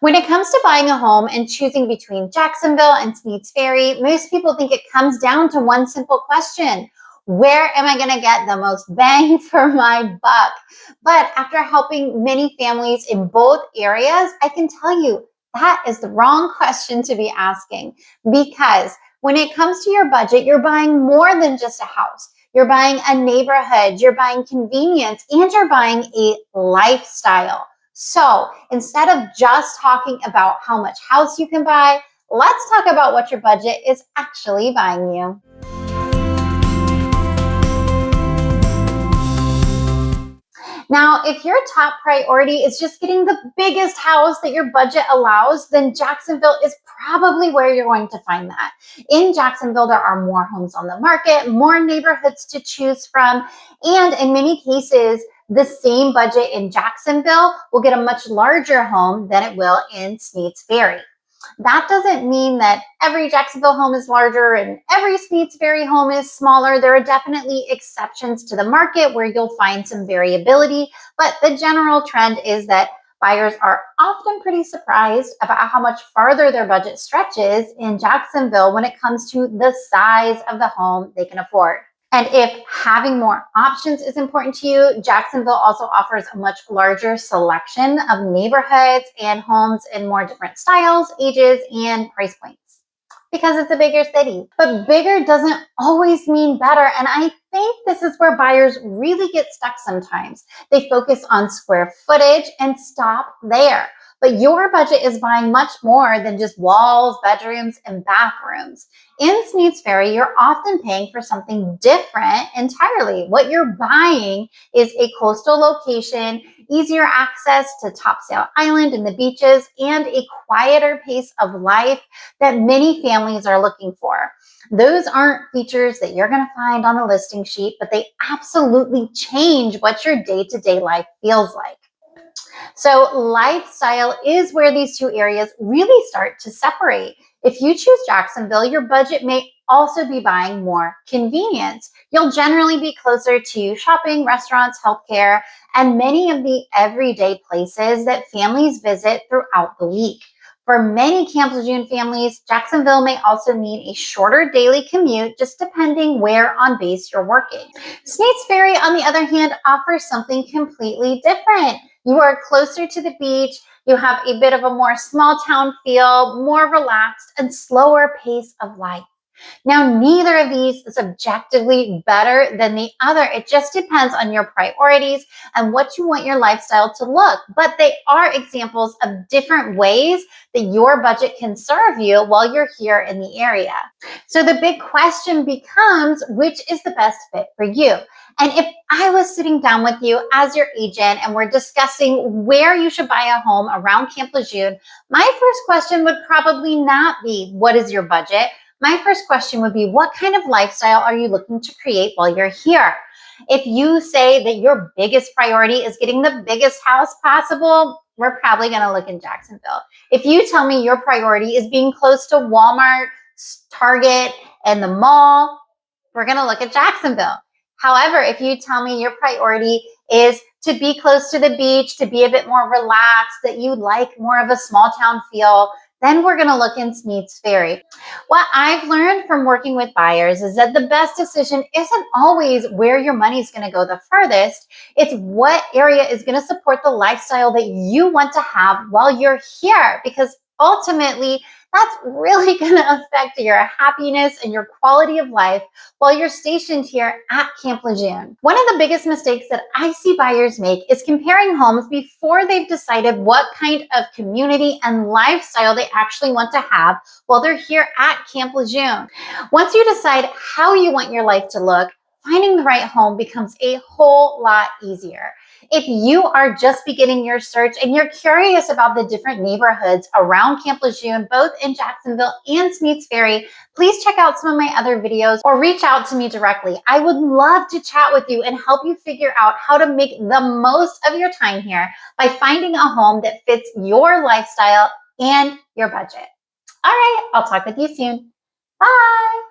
When it comes to buying a home and choosing between Jacksonville and Sneads Ferry, most people think it comes down to one simple question. Where am I going to get the most bang for my buck? But after helping many families in both areas, I can tell you that is the wrong question to be asking, because when it comes to your budget, you're buying more than just a house. You're buying a neighborhood, you're buying convenience, and you're buying a lifestyle. So instead of just talking about how much house you can buy, let's talk about what your budget is actually buying you. Now, if your top priority is just getting the biggest house that your budget allows, then Jacksonville is probably where you're going to find that. In Jacksonville, there are more homes on the market, more neighborhoods to choose from, and in many cases, the same budget in Jacksonville will get a much larger home than it will in Sneads Ferry. That doesn't mean that every Jacksonville home is larger and every Sneads Ferry home is smaller. There are definitely exceptions to the market where you'll find some variability, but the general trend is that buyers are often pretty surprised about how much farther their budget stretches in Jacksonville when it comes to the size of the home they can afford. And if having more options is important to you, Jacksonville also offers a much larger selection of neighborhoods and homes in more different styles, ages, and price points, because it's a bigger city. But bigger doesn't always mean better. And I think this is where buyers really get stuck sometimes. They focus on square footage and stop there. But your budget is buying much more than just walls, bedrooms, and bathrooms. In Sneads Ferry, you're often paying for something different entirely. What you're buying is a coastal location, easier access to Topsail Island and the beaches, and a quieter pace of life that many families are looking for. Those aren't features that you're going to find on a listing sheet, but they absolutely change what your day-to-day life feels like. So lifestyle is where these two areas really start to separate. If you choose Jacksonville, your budget may also be buying more convenience. You'll generally be closer to shopping, restaurants, healthcare, and many of the everyday places that families visit throughout the week. For many Camp Lejeune families, Jacksonville may also mean a shorter daily commute, just depending where on base you're working. Sneads Ferry, on the other hand, offers something completely different. You are closer to the beach, you have a bit of a more small town feel, more relaxed and slower pace of life. Now, neither of these is objectively better than the other. It just depends on your priorities and what you want your lifestyle to look. But they are examples of different ways that your budget can serve you while you're here in the area. So the big question becomes, which is the best fit for you? And if I was sitting down with you as your agent and we're discussing where you should buy a home around Camp Lejeune, my first question would probably not be, what is your budget? My first question would be, what kind of lifestyle are you looking to create while you're here? If you say that your biggest priority is getting the biggest house possible, we're probably going to look in Jacksonville. If you tell me your priority is being close to Walmart, Target, and the mall, we're going to look at Jacksonville. However, if you tell me your priority is to be close to the beach, to be a bit more relaxed, that you like more of a small town feel, then we're going to look in Sneads Ferry. What I've learned from working with buyers is that the best decision isn't always where your money is going to go the furthest. It's what area is going to support the lifestyle that you want to have while you're here, because ultimately, that's really going to affect your happiness and your quality of life while you're stationed here at Camp Lejeune. One of the biggest mistakes that I see buyers make is comparing homes before they've decided what kind of community and lifestyle they actually want to have while they're here at Camp Lejeune. Once you decide how you want your life to look, finding the right home becomes a whole lot easier. If you are just beginning your search and you're curious about the different neighborhoods around Camp Lejeune, both in Jacksonville and Sneads Ferry, please check out some of my other videos or reach out to me directly. I would love to chat with you and help you figure out how to make the most of your time here by finding a home that fits your lifestyle and your budget. All right, I'll talk with you soon. Bye.